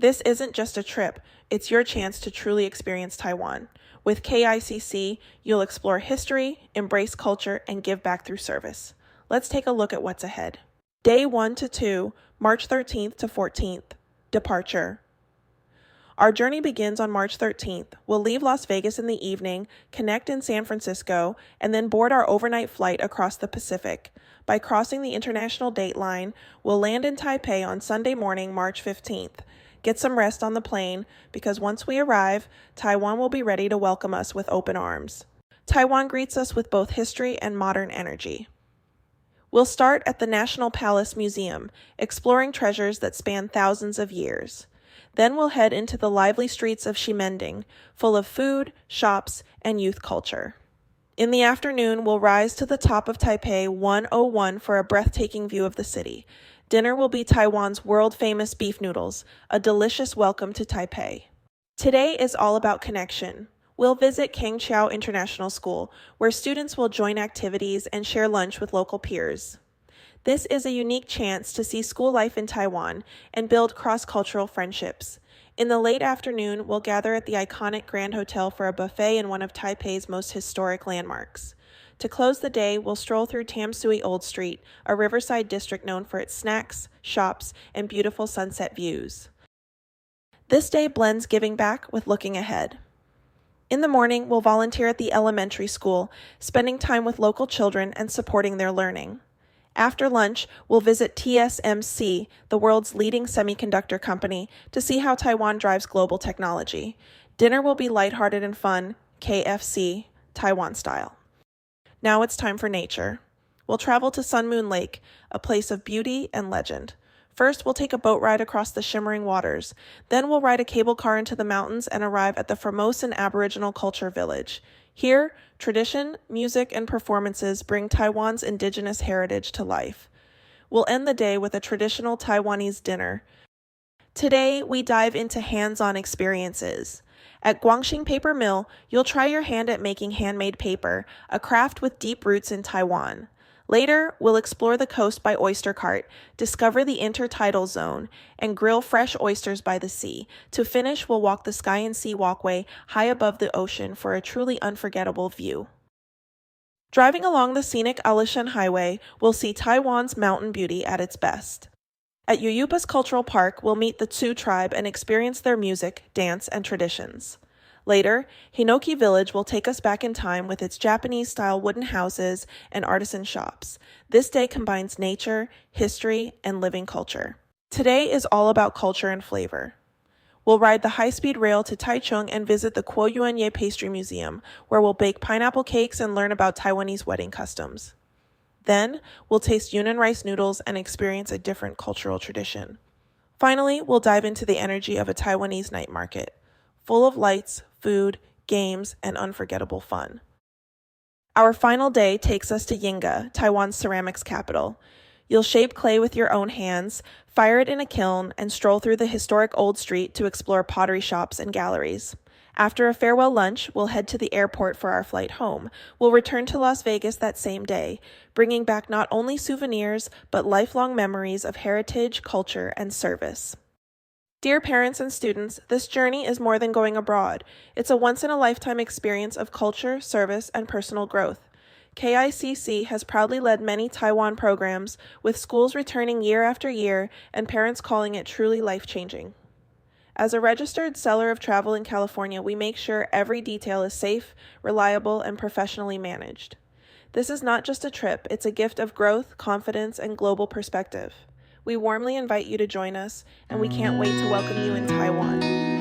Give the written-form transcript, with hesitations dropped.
This isn't just a trip, it's your chance to truly experience Taiwan. With KICC, you'll explore history, embrace culture, and give back through service. Let's take a look at what's ahead. Day 1 to 2, March 13th to 14th. Departure. Our journey begins on March 13th. We'll leave Las Vegas in the evening, connect in San Francisco, and then board our overnight flight across the Pacific. By crossing the international date line, we'll land in Taipei on Sunday morning, March 15th. Get some rest on the plane, because once we arrive, Taiwan will be ready to welcome us with open arms. Taiwan greets us with both history and modern energy. We'll start at the National Palace Museum, exploring treasures that span thousands of years. Then we'll head into the lively streets of Ximending, full of food, shops, and youth culture. In the afternoon, we'll rise to the top of Taipei 101 for a breathtaking view of the city. Dinner will be Taiwan's world-famous beef noodles, a delicious welcome to Taipei. Today is all about connection. We'll visit Chiao International School, where students will join activities and share lunch with local peers. This is a unique chance to see school life in Taiwan and build cross-cultural friendships. In the late afternoon, we'll gather at the iconic Grand Hotel for a buffet in one of Taipei's most historic landmarks. To close the day, we'll stroll through Tsou Old Street, a riverside district known for its snacks, shops, and beautiful sunset views. This day blends giving back with looking ahead. In the morning, we'll volunteer at the elementary school, spending time with local children and supporting their learning. After lunch, we'll visit TSMC, the world's leading semiconductor company, to see how Taiwan drives global technology. Dinner will be lighthearted and fun, KFC, Taiwan style. Now it's time for nature. We'll travel to Sun Moon Lake, a place of beauty and legend. First, we'll take a boat ride across the shimmering waters. Then we'll ride a cable car into the mountains and arrive at the Formosan Aboriginal Culture Village. Here, tradition, music, and performances bring Taiwan's indigenous heritage to life. We'll end the day with a traditional Taiwanese dinner. Today, we dive into hands-on experiences. At Guangxing Paper Mill, you'll try your hand at making handmade paper, a craft with deep roots in Taiwan. Later, we'll explore the coast by Oyster Cart, discover the intertidal zone, and grill fresh oysters by the sea. To finish, we'll walk the Sky and Sea Walkway high above the ocean for a truly unforgettable view. Driving along the scenic Alishan Highway, we'll see Taiwan's mountain beauty at its best. At Yuyupas Cultural Park, we'll meet the Tsou tribe and experience their music, dance, and traditions. Later, Hinoki Village will take us back in time with its Japanese-style wooden houses and artisan shops. This day combines nature, history, and living culture. Today is all about culture and flavor. We'll ride the high-speed rail to Taichung and visit the Kuo Yuanye Pastry Museum, where we'll bake pineapple cakes and learn about Taiwanese wedding customs. Then, we'll taste Yunnan rice noodles and experience a different cultural tradition. Finally, we'll dive into the energy of a Taiwanese night market, full of lights, food, games, and unforgettable fun. Our final day takes us to Yingge, Taiwan's ceramics capital. You'll shape clay with your own hands, fire it in a kiln, and stroll through the historic old street to explore pottery shops and galleries. After a farewell lunch, we'll head to the airport for our flight home. We'll return to Las Vegas that same day, bringing back not only souvenirs, but lifelong memories of heritage, culture, and service. Dear parents and students, this journey is more than going abroad. It's a once-in-a-lifetime experience of culture, service, and personal growth. KICC has proudly led many Taiwan programs, with schools returning year after year and parents calling it truly life-changing. As a registered seller of travel in California, we make sure every detail is safe, reliable, and professionally managed. This is not just a trip, it's a gift of growth, confidence, and global perspective. We warmly invite you to join us, and we can't wait to welcome you in Taiwan.